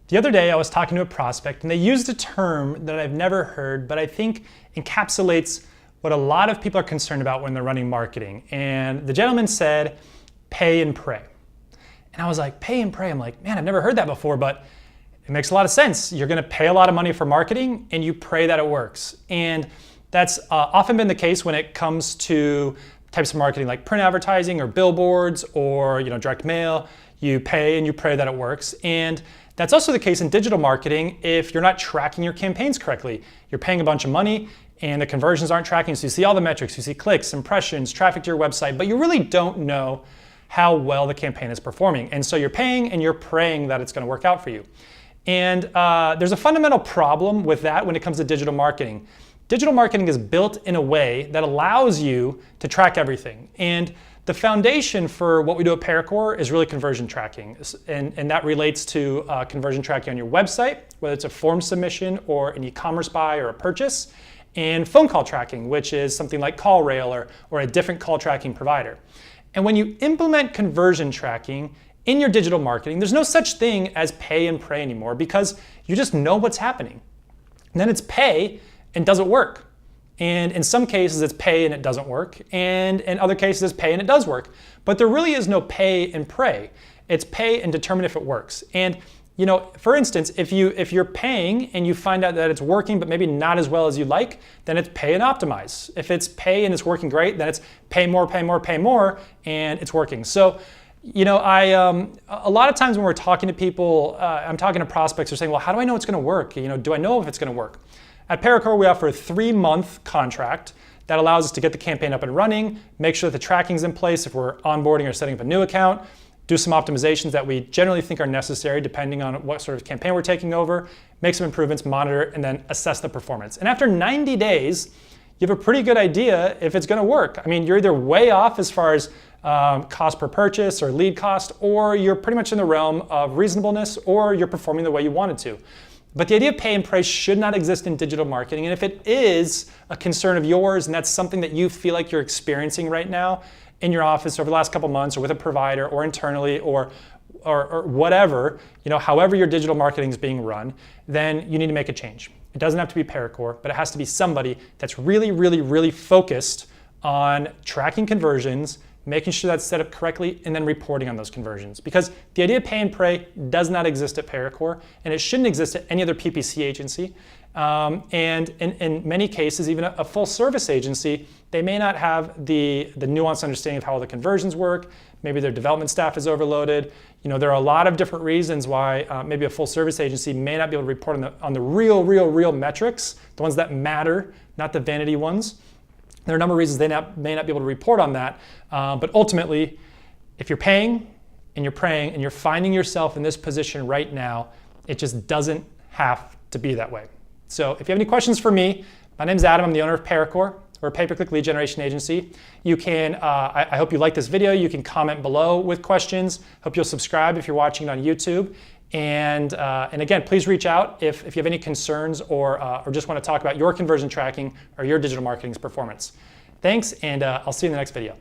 The other day I was talking to a prospect and they used a term that I've never heard, but I think encapsulates what a lot of people are concerned about when they're running marketing. And the gentleman said, pay and pray. And I was like, pay and pray. I'm like, man, I've never heard that before, but it makes a lot of sense. You're gonna pay a lot of money for marketing and you pray that it works. And that's often been the case when it comes to types of marketing like print advertising or billboards or direct mail. You pay and you pray that it works. And that's also the case in digital marketing if you're not tracking your campaigns correctly. You're paying a bunch of money and the conversions aren't tracking, so you see all the metrics, you see clicks, impressions, traffic to your website, but you really don't know how well the campaign is performing. And so you're paying and you're praying that it's gonna work out for you. And there's a fundamental problem with that when it comes to digital marketing. Digital marketing is built in a way that allows you to track everything. And the foundation for what we do at ParaCore is really conversion tracking. And that relates to conversion tracking on your website, whether it's a form submission or an e-commerce buy or a purchase, and phone call tracking, which is something like CallRail or a different call tracking provider. And when you implement conversion tracking in your digital marketing, there's no such thing as pay and pray anymore because you just know what's happening. And then it's pay and does it work? And in some cases it's pay and it doesn't work. And in other cases it's pay and it does work. But there really is no pay and pray. It's pay and determine if it works. And for instance, if you're paying and you find out that it's working but maybe not as well as you'd like, then it's pay and optimize. If it's pay and it's working great, then it's pay more, pay more, pay more, and it's working. So a lot of times when we're talking to people, I'm talking to prospects, they're saying, well, how do I know it's gonna work? Do I know if it's gonna work? At ParaCore, we offer a 3-month contract that allows us to get the campaign up and running, make sure that the tracking's in place if we're onboarding or setting up a new account, do some optimizations that we generally think are necessary depending on what sort of campaign we're taking over, make some improvements, monitor, and then assess the performance. And after 90 days, you have a pretty good idea if it's gonna work. I mean, you're either way off as far as cost per purchase or lead cost, or you're pretty much in the realm of reasonableness, or you're performing the way you wanted to. But the idea of pay and pray should not exist in digital marketing. And if it is a concern of yours and that's something that you feel like you're experiencing right now in your office over the last couple months or with a provider or internally or whatever, however your digital marketing is being run, then you need to make a change. It doesn't have to be ParaCore, but it has to be somebody that's really, really, really focused on tracking conversions, making sure that's set up correctly, and then reporting on those conversions. Because the idea of pay and pray does not exist at ParaCore, and it shouldn't exist at any other PPC agency. And in many cases, even a full service agency, they may not have the nuanced understanding of how all the conversions work. Maybe their development staff is overloaded. There are a lot of different reasons why maybe a full service agency may not be able to report on the real metrics, the ones that matter, not the vanity ones. There are a number of reasons they may not be able to report on that, but ultimately, if you're paying and you're praying and you're finding yourself in this position right now, it just doesn't have to be that way. So if you have any questions for me, my name's Adam, I'm the owner of ParaCore. We're a pay-per-click lead generation agency. You can, I hope you like this video, you can comment below with questions. Hope you'll subscribe if you're watching it on YouTube. And again, please reach out if you have any concerns or just want to talk about your conversion tracking or your digital marketing's performance. Thanks, and I'll see you in the next video.